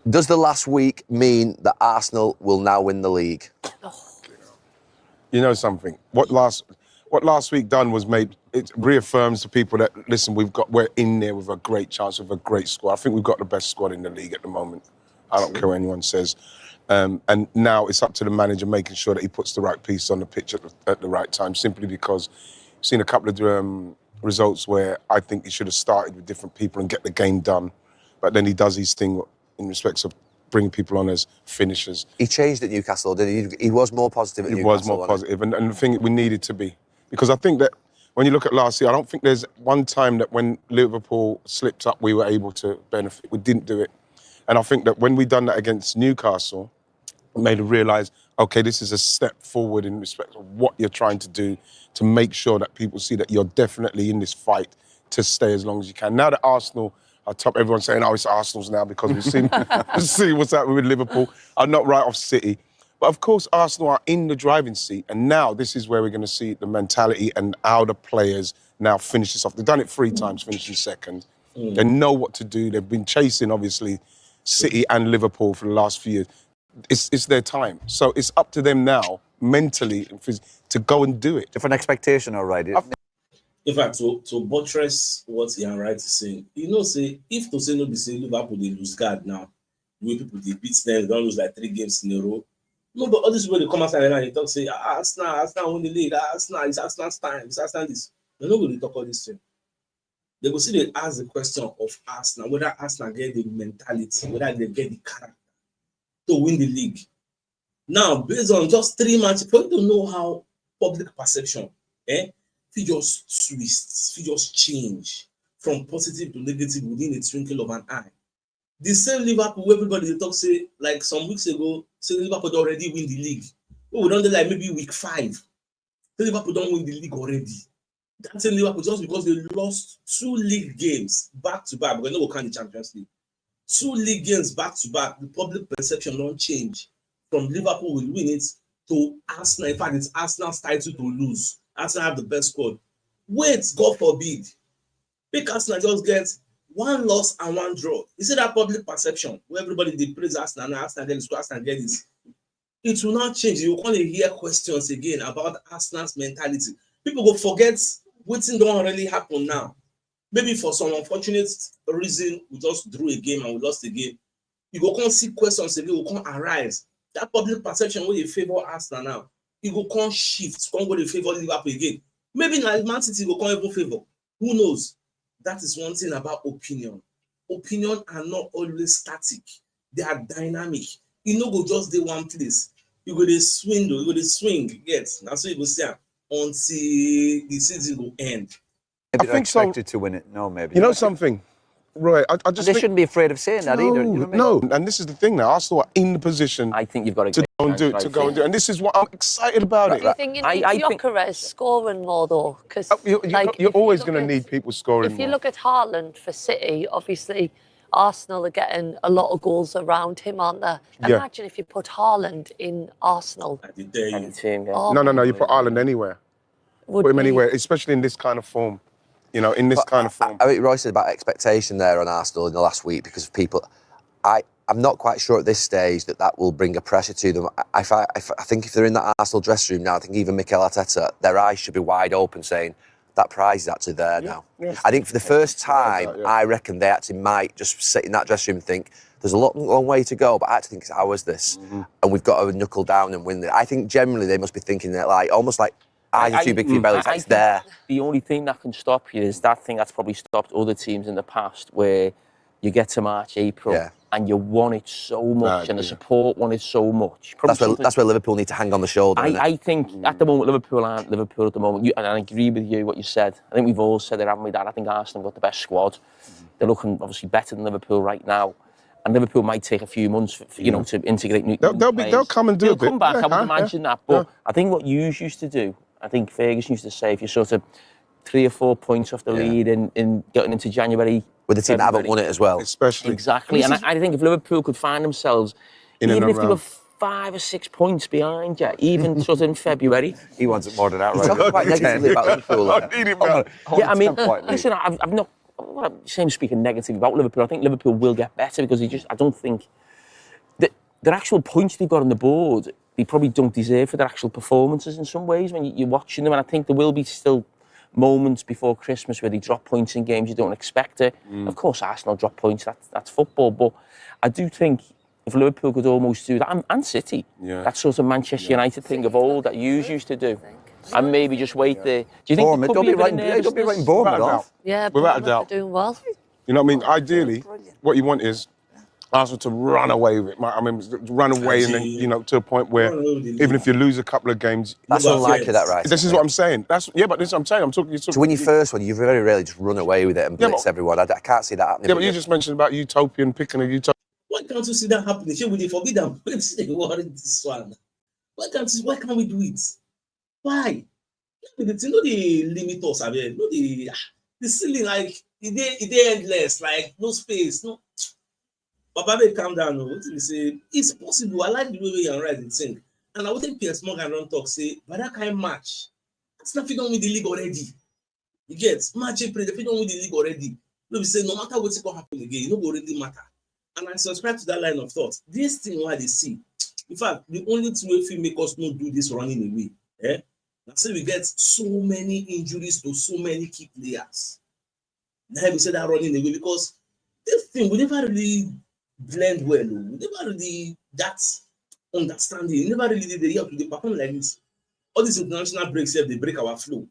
Does the last week mean that Arsenal will now win the league? You know something? What last week done was it reaffirms to people that, listen, we're in there with a great chance, with a great squad. I think we've got the best squad in the league at the moment. I don't care what anyone says. And now it's up to the manager making sure that he puts the right piece on the pitch at the right time, simply because I've seen a couple of results where I think he should have started with different people and get the game done. But then he does his thing in respects of bringing people on as finishers. He changed at Newcastle, didn't he? He was more positive at Newcastle. He was more positive, and the thing we needed to be. Because I think that when you look at last year, I don't think there's one time that when Liverpool slipped up, we were able to benefit. We didn't do it. And I think that when we done that against Newcastle, it made us realise, OK, this is a step forward in respect of what you're trying to do to make sure that people see that you're definitely in this fight to stay as long as you can. Now that Arsenal are top, everyone's saying, oh, it's Arsenal's now because we've seen what's happening with Liverpool. I'm not right off City. But of course, Arsenal are in the driving seat. And now this is where we're going to see the mentality and how the players now finish this off. They've done it 3 times, finishing second. They know what to do. They've been chasing, obviously, City and Liverpool for the last few years. It's their time. So it's up to them now, mentally, to go and do it. Different expectation, all right. In fact, to buttress what Ian Wright is saying, say, if to say no be say Liverpool, they lose guard now, the way people, they beat them, they don't lose like 3 games in a row. No, but all these people, they come outside and they talk, say, Arsenal win the league, it's Arsenal's time, it's Arsenal this. They're not going to talk all this thing. They will see, they ask the question of Arsenal, whether Arsenal get the mentality, whether they get the character to win the league. Now, based on just 3 matches, for you to know how public perception, figures twist, figures change from positive to negative within a twinkle of an eye. The same Liverpool, everybody they talk, say, like some weeks ago, say Liverpool already win the league. We don't do like maybe week 5. Say Liverpool don't win the league already. That's in Liverpool just because they lost 2 league games back to back. Because no one can the Champions League. 2 league games back to back. The public perception don't change from Liverpool will win it to Arsenal. In fact, it's Arsenal's title to lose. Arsenal have the best squad. Wait, God forbid. Make Arsenal just get 1 loss and 1 draw. You see that public perception where everybody they praise Arsenal and Arsenal get this, Arsenal get this. It will not change. You will only hear questions again about Arsenal's mentality. People will forget what don't really happen now. Maybe for some unfortunate reason, we just drew a game and we lost the game. You go come see questions again, will come arise. That public perception where you favor Arsenal now, it will come shift, come go to favor Liverpool again. Maybe now Man City will come even favor. Who knows? That is one thing about opinion. Opinion are not always static. They are dynamic. You know, go just do one place. You go to swing, you go to swing. Yes, that's what you go see until the season will end. Maybe they're expected to win it. No, maybe. You know something? Right, I just they shouldn't be afraid of saying that either. You know what I mean? No, and this is the thing now. Arsenal are in the position. I think you've got to go and do it. And this is what I'm excited about it. Do you think you need Gyökeres scoring more though? Because you're always going to need people scoring more. If you look at Haaland for City, obviously Arsenal are getting a lot of goals around him, aren't they? Imagine if you put Haaland in Arsenal. Any team, yeah. No. You put Haaland anywhere. Put him anywhere, especially in this kind of form. You know, in this kind of form. I think Royce said about expectation there on Arsenal in the last week because of people. I'm not quite sure at this stage that will bring a pressure to them. I think if they're in that Arsenal dressing room now, I think even Mikel Arteta, their eyes should be wide open saying, that prize is actually there now. Yes. I think for the first time, I reckon they actually might just sit in that dressing room and think, there's a long way to go, but I actually think it's ours this. And we've got to knuckle down and win it. I think generally they must be thinking that almost like, eyes are too big for your bellies, it's there. The only thing that can stop you is that thing that's probably stopped other teams in the past where you get to March, April, and you want it so much and the support want it so much. That's where Liverpool need to hang on the shoulder. I think at the moment, Liverpool aren't Liverpool at the moment. And I agree with you, what you said. I think we've all said it, haven't we, that I think Arsenal have got the best squad. They're looking obviously better than Liverpool right now. And Liverpool might take a few months, to integrate new players. They'll come and do it. They'll come back, I would imagine that. But I think what you used to do, I think Ferguson used to say, if you're sort of 3 or 4 points off the lead in getting into January. With the team that haven't won it as well. Especially. Exactly. And I think if Liverpool could find themselves, even if they were 5 or 6 points behind you, even sort of in February. He wants it more than that, right? He's talking quite negatively about Liverpool. I mean, listen, I'm not well, I'm saying speaking negatively about Liverpool. I think Liverpool will get better because I don't think that their actual points they've got on the board, they probably don't deserve for their actual performances in some ways when you're watching them. And I think there will be still moments before Christmas where they drop points in games you don't expect it. Of course, Arsenal drop points, that's football. But I do think if Liverpool could almost do that, and City, that sort of Manchester United thing of old that you used to do, and maybe just wait there. Do you think there could be a bit of nervousness? Don't be writing Bournemouth off. Yeah, Without a Bournemouth doubt. are doing well. You know what I mean? Ideally, what you want is Arsenal to run away with it. I mean, run away and then, you know, to a point where even if you lose a couple of games... That's unlikely, that, right? This is what I'm saying. But this is what I'm saying. To win your first one, you very rarely just run away with it and blitz everyone. I can't see that happening. Yeah, but you just mentioned about utopian, picking a utopian. Why can't you see that happening? Should we forbid them? This one. Why can't we do it? Why? You know the limit us, I mean, no the ceiling, like it endless, like no space, no. Papa, calm down. No. What did he say? It's possible. I like the way you're right and think. And I would think Piers Morgan don't talk say, but that kind of match, that's not figuring with the league already. You get match play, they don't with the league already. No, we say no matter what's going to happen again, it don't already matter. And I subscribe to that line of thought. This thing why they see. In fact, the only two way filmmakers not do this running away. Now say we get so many injuries to so many key players. Now we say that running away because this thing we never really blend well. We never really that understanding. We never really did the year to the perform like this. All these international breaks here, they break our flow.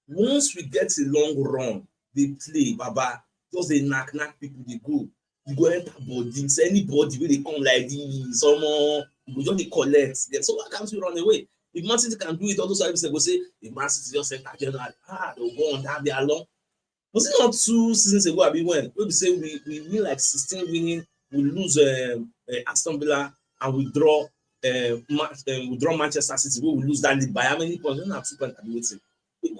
Once we get a long run, they play, Baba, just they knock people, they go. You go enter bodies, anybody where they come like this, someone, you go just collect them. So why can't we run away? If Man City can do it, all those services go say, if Man City just enter general, they'll go on that day along. Was it not 2 seasons ago? We say we win like 16 winning, we lose Aston Villa, and we draw Manchester City. We will lose that league by how many points? We don't have 2 points waiting.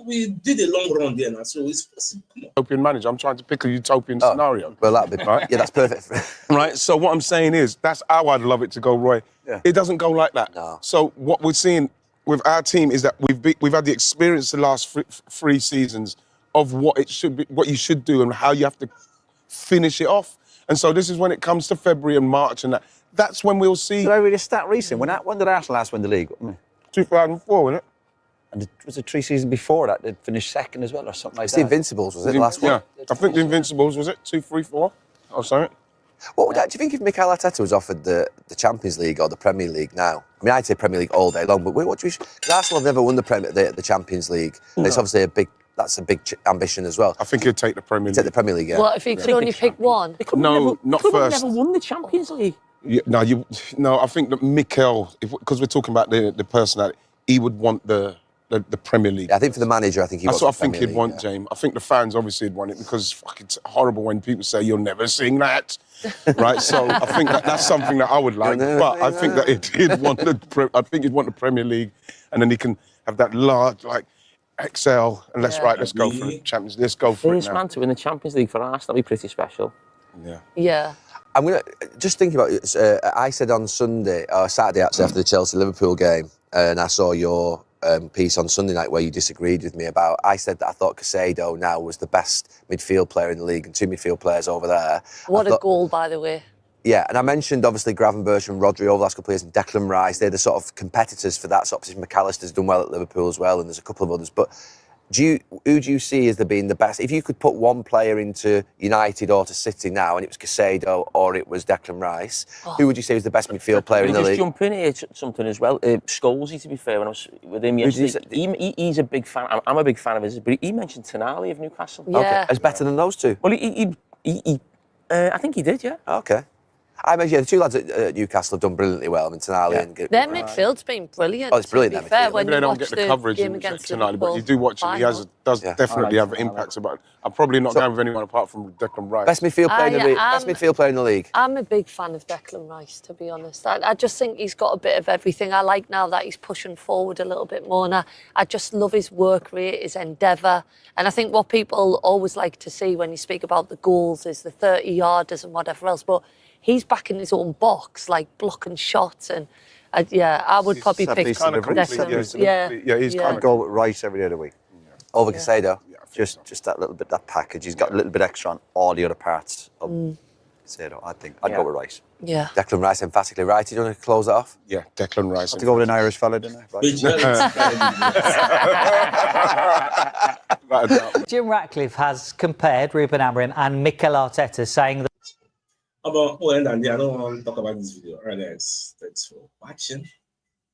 We did a long run there now, so it's possible. Utopian manager. I'm trying to pick a utopian scenario. Well, that'd be right. Yeah, that's perfect. Right. So what I'm saying is, that's how I'd love it to go, Roy. Yeah. It doesn't go like that. No. So what we're seeing with our team is that we've had the experience the last 3 seasons of what it should be, what you should do, and how you have to finish it off. And so this is when it comes to February and March, and that's when we'll see. Did I read a stat recent? When did Arsenal last win the league? 2004, wasn't it? And was it 3 seasons before that they'd finished second as well, or something like It's that? the Invincibles, was it, last one? Yeah, I think the Invincibles, was it 2, 3, 4 or something? What would do you think if Mikel Arteta was offered the Champions League or the Premier League now? I mean, I'd say Premier League all day long, but what do you? Because Arsenal have never won the Champions League. And it's obviously a big ambition as well. I think he'd take the Premier League. Take the Premier League, yeah. Well, if you could only pick one. No, not first. Never won the Champions League. Yeah, no, I think that Mikel, because we're talking about the personality, he would want the Premier League. Yeah, I think for the manager, I think he That's wants what I think the Premier he'd League, want, James. I think the fans obviously would want it because it's horrible when people say you'll never sing that, right? So I think that's something that I would like. But I think that he'd want he'd want the Premier League, and then he can have that large exhale and let's go for the Champions League. Let's go for it First now. man to win the Champions League for Arsenal, that'd be pretty special. Yeah. Yeah. I'm going to just think about it. I said on Saturday actually, after the Chelsea-Liverpool game, and I saw your piece on Sunday night where you disagreed with me about, I said that I thought Caicedo now was the best midfield player in the league and 2 midfield players over there. What a goal, by the way. Yeah, and I mentioned obviously Gravenberch and Rodri over the last couple of years and Declan Rice. They're the sort of competitors for that sort of position. McAllister's done well at Liverpool as well, and there's a couple of others. But who do you see as being the best? If you could put one player into United or to City now, and it was Caicedo or it was Declan Rice, who would you say was the best midfield player in the league? Just jump in here something as well. Scholesy, to be fair, when I was with him yesterday, he's a big fan. I'm a big fan of his, but he mentioned Tonali of Newcastle. Yeah. Okay, as better than those two. Well, I think he did, yeah. Okay. I imagine the 2 lads at Newcastle have done brilliantly well. I mean, Tonali and... Their midfield's been brilliant. Oh, it's brilliant, to their be fair, midfield. when Maybe they you don't watch get the coverage game in against tonight, but Liverpool you do watch him. He does definitely have impacts about it. I'm probably not going with anyone apart from Declan Rice. Best midfield player in the league. I'm a big fan of Declan Rice, to be honest. I just think he's got a bit of everything. I like now that he's pushing forward a little bit more, and I just love his work rate, his endeavour. And I think what people always like to see when you speak about the goals is the 30-yarders and whatever else, but he's back in his own box, like blocking shots, and I would probably pick kind of Declan. Yeah, he's kind I'd of go with Rice every day of the week. Over Caicedo. Yeah, I Just that little bit, that package. He's got a little bit extra on all the other parts of Caicedo. I think I'd go with Wright. Yeah. Declan Rice emphatically right. You want to close it off? Yeah, Declan Rice. I have to go with an Irish fella, didn't I? Right. Without a doubt. Jim Ratcliffe has compared Ruben Amorim and Mikel Arteta, saying that We'll end on there. I don't want to talk about this video. All right, guys. Thanks for watching.